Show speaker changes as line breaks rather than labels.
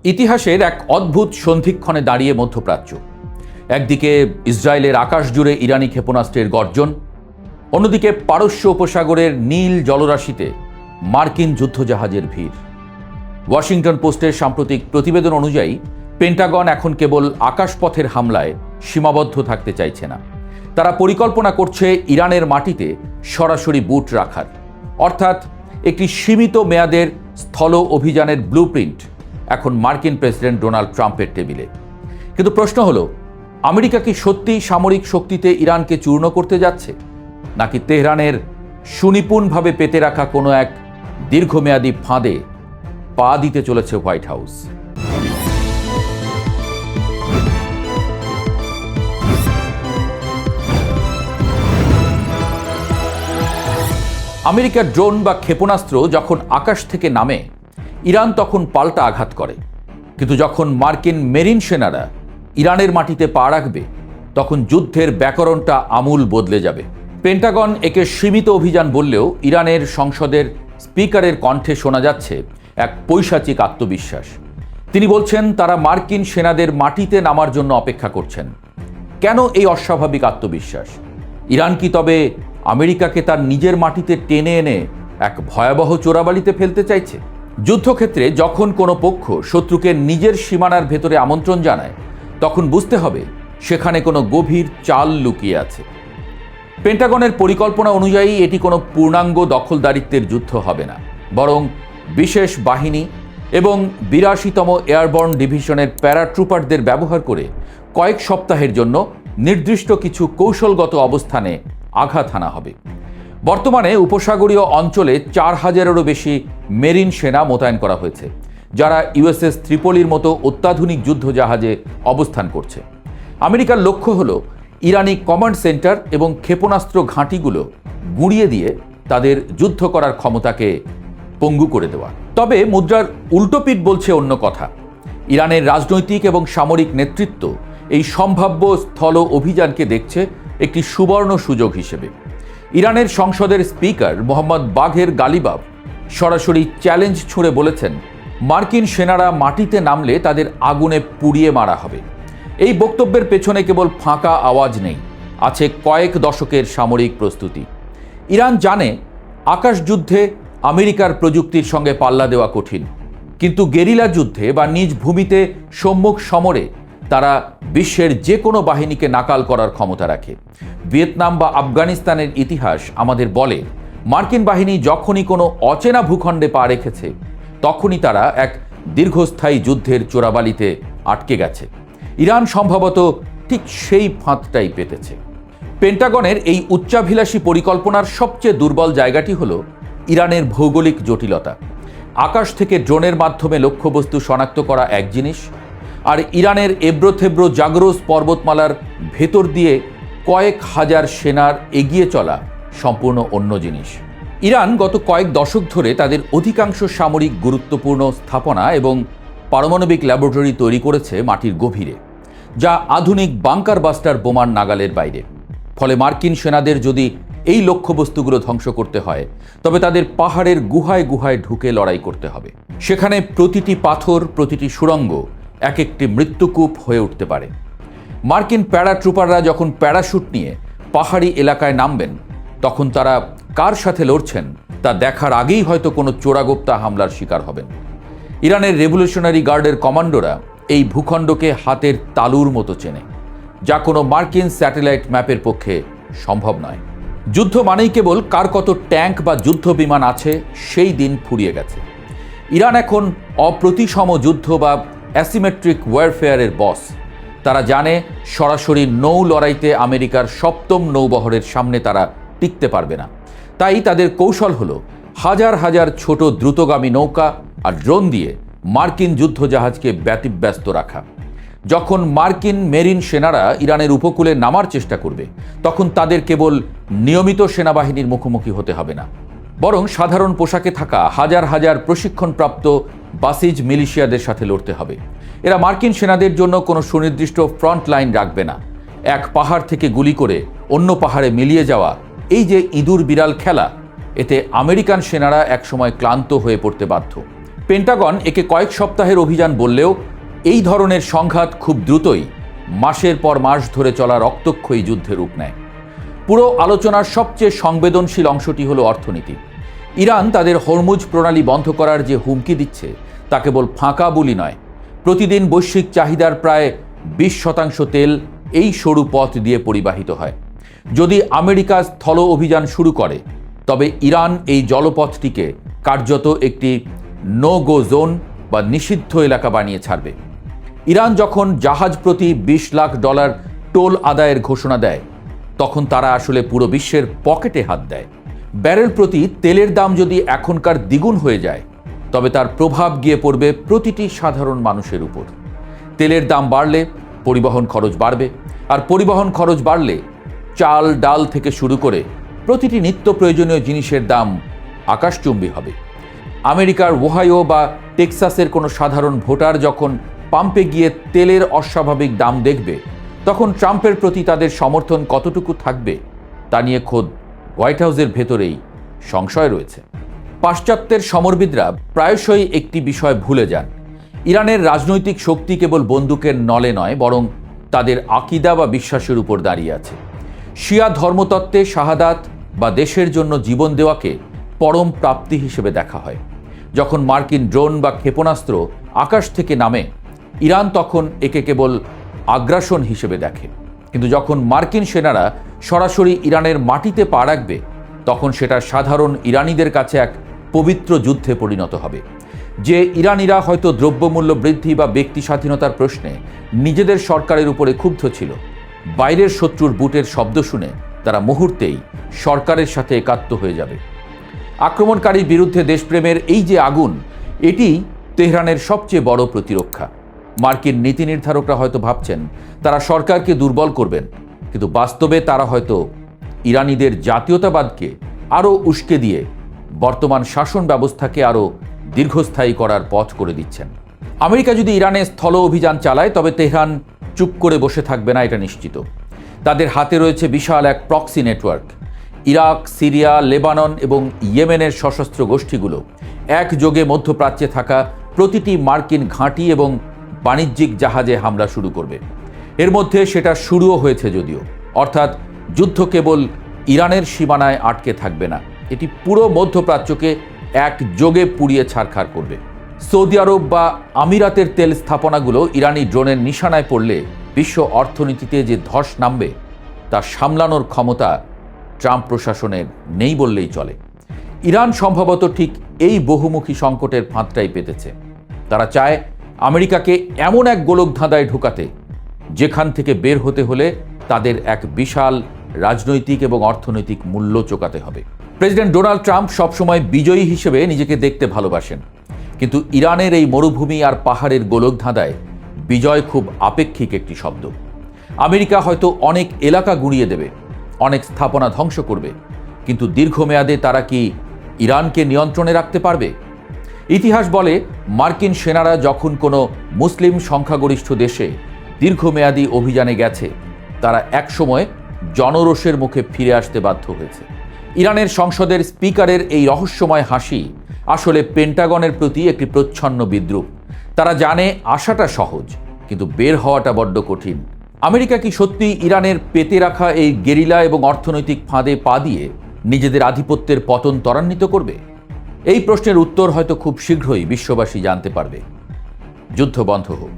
ইতিহাসের এক অদ্ভুত সন্ধিক্ষণে দাঁড়িয়ে মধ্যপ্রাচ্য। একদিকে ইসরায়েলের আকাশ জুড়ে ইরানি ক্ষেপণাস্ত্রের গর্জন, অন্যদিকে পারস্য উপসাগরের নীল জলরাশিতে মার্কিন যুদ্ধজাহাজের ভিড়। ওয়াশিংটন পোস্টের সাম্প্রতিক প্রতিবেদন অনুযায়ী পেন্টাগন এখন কেবল আকাশপথের হামলায় সীমাবদ্ধ থাকতে চাইছে না। তারা পরিকল্পনা করছে ইরানের মাটিতে সরাসরি বুট রাখার, অর্থাৎ একটি সীমিত মেয়াদের স্থল অভিযানের ব্লুপ্রিন্ট এখন মার্কিন প্রেসিডেন্ট ডোনাল্ড ট্রাম্পের টেবিলে। কিন্তু প্রশ্ন হলো, আমেরিকা কি সত্যি সামরিক শক্তিতে ইরানকে চূর্ণ করতে যাচ্ছে, নাকি তেহরানের সুনিপুণভাবে পেতে রাখা কোনো এক দীর্ঘমেয়াদী ফাঁদে পা দিতে চলেছে হোয়াইট হাউস? আমেরিকার ড্রোন বা ক্ষেপণাস্ত্র যখন আকাশ থেকে নামে, ইরান তখন পাল্টা আঘাত করে। কিন্তু যখন মার্কিন মেরিন সেনারা ইরানের মাটিতে পা রাখবে, তখন যুদ্ধের ব্যাকরণটা আমূল বদলে যাবে। পেন্টাগন একে সীমিত অভিযান বললেও ইরানের সংসদের স্পিকারের কণ্ঠে শোনা যাচ্ছে এক পৈশাচিক আত্মবিশ্বাস। তিনি বলছেন তারা মার্কিন সেনাদের মাটিতে নামার জন্য অপেক্ষা করছেন। কেন এই অস্বাভাবিক আত্মবিশ্বাস? ইরান কি তবে আমেরিকাকে তার নিজের মাটিতে টেনে এনে এক ভয়াবহ চোরাবালিতে ফেলতে চাইছে? যুদ্ধক্ষেত্রে যখন কোনো পক্ষ শত্রুকে নিজের সীমানার ভেতরে আমন্ত্রণ জানায়, তখন বুঝতে হবে সেখানে কোনো গভীর চাল লুকিয়ে আছে। পেন্টাগনের পরিকল্পনা অনুযায়ী এটি কোনো পূর্ণাঙ্গ দখলদারিত্বের যুদ্ধ হবে না, বরং বিশেষ বাহিনী এবং ৮২তম এয়ারবর্ন ডিভিশনের প্যারাট্রুপারদের ব্যবহার করে কয়েক সপ্তাহের জন্য নির্দিষ্ট কিছু কৌশলগত অবস্থানে আঘাত হানা হবে। বর্তমানে উপসাগরীয় অঞ্চলে ৪,০০০-এরও বেশি মেরিন সেনা মোতায়েন করা হয়েছে, যারা ইউএসএস ত্রিপোলির মতো অত্যাধুনিক যুদ্ধজাহাজে অবস্থান করছে। আমেরিকার লক্ষ্য হল ইরানি কমান্ড সেন্টার এবং ক্ষেপণাস্ত্র ঘাঁটিগুলো গুঁড়িয়ে দিয়ে তাদের যুদ্ধ করার ক্ষমতাকে পঙ্গু করে দেওয়া। তবে মুদ্রার উল্টোপিঠ বলছে অন্য কথা। ইরানের রাজনৈতিক এবং সামরিক নেতৃত্ব এই সম্ভাব্য স্থল অভিযানকে দেখছে একটি সুবর্ণ সুযোগ হিসেবে। ইরানের সংসদের স্পিকার মোহাম্মদ বাঘের গালিবাফ সরাসরি চ্যালেঞ্জ ছুঁড়ে বলেছেন, মার্কিন সেনারা মাটিতে নামলে তাদের আগুনে পুড়িয়ে মারা হবে। এই বক্তব্যের পেছনে কেবল ফাঁকা আওয়াজ নেই, আছে কয়েক দশকের সামরিক প্রস্তুতি। ইরান জানে আকাশ যুদ্ধে আমেরিকার প্রযুক্তির সঙ্গে পাল্লা দেওয়া কঠিন, কিন্তু গেরিলা যুদ্ধে বা নিজ ভূমিতে সম্মুখ সমরে তারা বিশ্বের যে কোনো বাহিনীকে নাকাল করার ক্ষমতা রাখে। ভিয়েতনাম বা আফগানিস্তানের ইতিহাস আমাদের বলে, মার্কিন বাহিনী যখনই কোনো অচেনা ভূখণ্ডে পা রেখেছে, তখনই তারা এক দীর্ঘস্থায়ী যুদ্ধের চোরাবালিতে আটকে গেছে। ইরান সম্ভবত ঠিক সেই ফাঁদটাই পেতেছে। পেন্টাগনের এই উচ্চাভিলাষী পরিকল্পনার সবচেয়ে দুর্বল জায়গাটি হল ইরানের ভৌগোলিক জটিলতা। আকাশ থেকে ড্রোনের মাধ্যমে লক্ষ্যবস্তু শনাক্ত করা এক জিনিস, আর ইরানের এব্রোথেব্রো জাগরোস পর্বতমালার ভেতর দিয়ে কয়েক হাজার সেনার এগিয়ে চলা সম্পূর্ণ অন্য জিনিস। ইরান গত কয়েক দশক ধরে তাদের অধিকাংশ সামরিক গুরুত্বপূর্ণ স্থাপনা এবং পারমাণবিক ল্যাবরেটরি তৈরি করেছে মাটির গভীরে, যা আধুনিক বাংকার বাস্টার বোমার নাগালের বাইরে। ফলে মার্কিন সেনাদের যদি এই লক্ষ্যবস্তুগুলো ধ্বংস করতে হয়, তবে তাদের পাহাড়ের গুহায় গুহায় ঢুকে লড়াই করতে হবে। সেখানে প্রতিটি পাথর, প্রতিটি সুড়ঙ্গ এক একটি মৃত্যুকূপ হয়ে উঠতে পারে। মার্কিন প্যারাট্রুপাররা যখন প্যারাশুট নিয়ে পাহাড়ি এলাকায় নামবেন, তখন তারা কার সাথে লড়ছেন তা দেখার আগেই হয়তো কোনো চোরাগোপ্তা হামলার শিকার হবেন। ইরানের রেভলিউশনারি গার্ডের কমান্ডোরা এই ভূখণ্ডকে হাতের তালুর মতো চেনে, যা কোনো মার্কিন স্যাটেলাইট ম্যাপের পক্ষে সম্ভব নয়। যুদ্ধ মানেই কেবল কার কত ট্যাঙ্ক বা যুদ্ধ বিমান আছে সেই দিন ফুরিয়ে গেছে। ইরান এখন অপ্রতিসম যুদ্ধ বা অ্যাসিমেট্রিক ওয়ারফেয়ারের বস। তারা জানে সরাসরি নৌ লড়াইতে আমেরিকার ৭ম নৌবহরের সামনে তারা টিকতে পারবে না। তাই তাদের কৌশল হলো হাজার হাজার ছোট দ্রুতগামী নৌকা আর ড্রোন দিয়ে মার্কিন যুদ্ধজাহাজকে ব্যতিব্যস্ত রাখা। যখন মার্কিন মেরিন সেনারা ইরানের উপকূলে নামার চেষ্টা করবে, তখন তাদের কেবল নিয়মিত সেনাবাহিনীর মুখোমুখি হতে হবে না, বরং সাধারণ পোশাকে থাকা হাজার হাজার প্রশিক্ষণপ্রাপ্ত বাসিজ মিলিশিয়াদের সাথে লড়তে হবে। এরা মার্কিন সেনাদের জন্য কোনো সুনির্দিষ্ট ফ্রন্ট লাইন রাখবে না। এক পাহাড় থেকে গুলি করে অন্য পাহাড়ে মিলিয়ে যাওয়া, এই যে ইঁদুর বিড়াল খেলা, এতে আমেরিকান সেনারা একসময় ক্লান্ত হয়ে পড়তে বাধ্য। পেন্টাগন একে কয়েক সপ্তাহের অভিযান বললেও এই ধরনের সংঘাত খুব দ্রুতই মাসের পর মাস ধরে চলা রক্তক্ষয়ী যুদ্ধে রূপ নেয়। পুরো আলোচনার সবচেয়ে সংবেদনশীল অংশটি হলো অর্থনীতি। ইরান তাদের হরমুজ প্রণালী বন্ধ করার যে হুমকি দিচ্ছে তা কেবল ফাঁকা বুলি নয়। প্রতিদিন বৈশ্বিক চাহিদার প্রায় 20% তেল এই সরু পথ দিয়ে পরিবাহিত হয়। যদি আমেরিকা স্থল অভিযান শুরু করে তবে ইরান এই জলপথটিকে কার্যত একটি নো গো জোন বা নিষিদ্ধ এলাকা বানিয়ে ছাড়বে। ইরান যখন জাহাজ প্রতি $20 লাখ টোল আদায়ের ঘোষণা দেয় তখন তারা আসলে পুরো বিশ্বের পকেটে হাত দেয়। ব্যারেল প্রতি তেলের দাম যদি এখনকার দ্বিগুণ হয়ে যায় তবে তার প্রভাব গিয়ে পড়বে প্রতিটি সাধারণ মানুষের উপর। তেলের দাম বাড়লে পরিবহন খরচ বাড়বে, আর পরিবহন খরচ বাড়লে চাল ডাল থেকে শুরু করে প্রতিটি নিত্য প্রয়োজনীয় জিনিসের দাম আকাশচুম্বী হবে। আমেরিকার ওহাইও বা টেক্সাসের কোনো সাধারণ ভোটার যখন পাম্পে গিয়ে তেলের অস্বাভাবিক দাম দেখবে তখন ট্রাম্পের প্রতি তাদের সমর্থন কতটুকু থাকবে তা নিয়ে খোদ হোয়াইট হাউসের ভেতরেই সংশয় রয়েছে। পাশ্চাত্যের সমরবিদরা প্রায়শই একটি বিষয় ভুলে যান। ইরানের রাজনৈতিক শক্তি কেবল বন্দুকের নলে নয়, বরং তাদের আকিদা বা বিশ্বাসের উপর দাঁড়িয়ে আছে। শিয়া ধর্মতত্ত্বে শাহাদাত বা দেশের জন্য জীবন দেওয়াকে পরম প্রাপ্তি হিসেবে দেখা হয়। যখন মার্কিন ড্রোন বা ক্ষেপণাস্ত্র আকাশ থেকে নামে ইরান তখন একে কেবল আগ্রাসন হিসেবে দেখে, কিন্তু যখন মার্কিন সেনারা সরাসরি ইরানের মাটিতে পা রাখবে তখন সেটা সাধারণ ইরানিদের কাছে এক পবিত্র যুদ্ধে পরিণত হবে। যে ইরানিরা হয়তো দ্রব্যমূল্য বৃদ্ধি বা ব্যক্তি স্বাধীনতার প্রশ্নে নিজেদের সরকারের উপরে ক্ষুব্ধ ছিল, বাইরের শত্রুর বুটের শব্দ শুনে তারা মুহূর্তেই সরকারের সাথে একাত্ম হয়ে যাবে। আক্রমণকারীর বিরুদ্ধে দেশপ্রেমের এই যে আগুন, এটি তেহরানের সবচেয়ে বড় প্রতিরক্ষা। মার্কিন নীতি নির্ধারকরা হয়তো ভাবছেন তারা সরকারকে দুর্বল করবেন, কিন্তু বাস্তবে তারা হয়তো ইরানিদের জাতীয়তাবাদকে আরও উস্কে দিয়ে বর্তমান শাসন ব্যবস্থাকে আরও দীর্ঘস্থায়ী করার পথ করে দিচ্ছেন। আমেরিকা যদি ইরানে স্থল অভিযান চালায় তবে তেহরান চুপ করে বসে থাকবে না, এটা নিশ্চিত। তাদের হাতে রয়েছে বিশাল এক proxy network. Iraq, Syria, Lebanon এবং ইয়েমেনের সশস্ত্র গোষ্ঠীগুলো একযোগে মধ্যপ্রাচ্যে থাকা প্রতিটি মার্কিন ঘাঁটি এবং বাণিজ্যিক জাহাজে হামলা শুরু করবে। এর মধ্যে সেটা শুরুও হয়েছে যদিও, অর্থাৎ যুদ্ধ কেবল ইরানের সীমানায় আটকে থাকবে না, এটি পুরো মধ্যপ্রাচ্যকে একযোগে পুড়িয়ে ছারখার করবে। সৌদি আরব বা আমিরাতের তেল স্থাপনাগুলো ইরানি ড্রোনের নিশানায় পড়লে বিশ্ব অর্থনীতিতে যে ধস নামবে তা সামলানোর ক্ষমতা ট্রাম্প প্রশাসনের নেই বললেই চলে। ইরান সম্ভবত ঠিক এই বহুমুখী সংকটের ফাঁদটাই পেতেছে। তারা চায় আমেরিকাকে এমন এক গোলকধাঁধায় ঢোকাতে যেখান থেকে বের হতে হলে তাদের এক বিশাল রাজনৈতিক এবং অর্থনৈতিক মূল্য চোকাতে হবে। প্রেসিডেন্ট ডোনাল্ড ট্রাম্প সবসময় বিজয়ী হিসেবে নিজেকে দেখতে ভালোবাসেন, কিন্তু ইরানের এই মরুভূমি আর পাহাড়ের গোলকধাঁধায় বিজয় খুব আপেক্ষিক একটি শব্দ। আমেরিকা হয়তো অনেক এলাকা গুঁড়িয়ে দেবে, অনেক স্থাপনা ধ্বংস করবে, কিন্তু দীর্ঘমেয়াদে তারা কি ইরানকে নিয়ন্ত্রণে রাখতে পারবে? ইতিহাস বলে মার্কিন সেনারা যখন কোনো মুসলিম সংখ্যাগরিষ্ঠ দেশে দীর্ঘমেয়াদী অভিযানে গেছে তারা একসময় জনরোষের মুখে ফিরে আসতে বাধ্য হয়েছে। ইরানের সংসদের স্পিকারের এই রহস্যময় হাসি আসলে পেন্টাগনের প্রতি একটি প্রচ্ছন্ন বিদ্রূপ। তারা জানে আসাটা সহজ, কিন্তু বের হওয়াটা বড্ড কঠিন। আমেরিকা কি সত্যি ইরানের পেতে রাখা এই গেরিলা এবং অর্থনৈতিক ফাঁদে পা দিয়ে নিজেদের আধিপত্যের পতন ত্বরান্বিত করবে? এই প্রশ্নের উত্তর হয়তো খুব শীঘ্রই বিশ্ববাসী জানতে পারবে। যুদ্ধ বন্ধ হোক।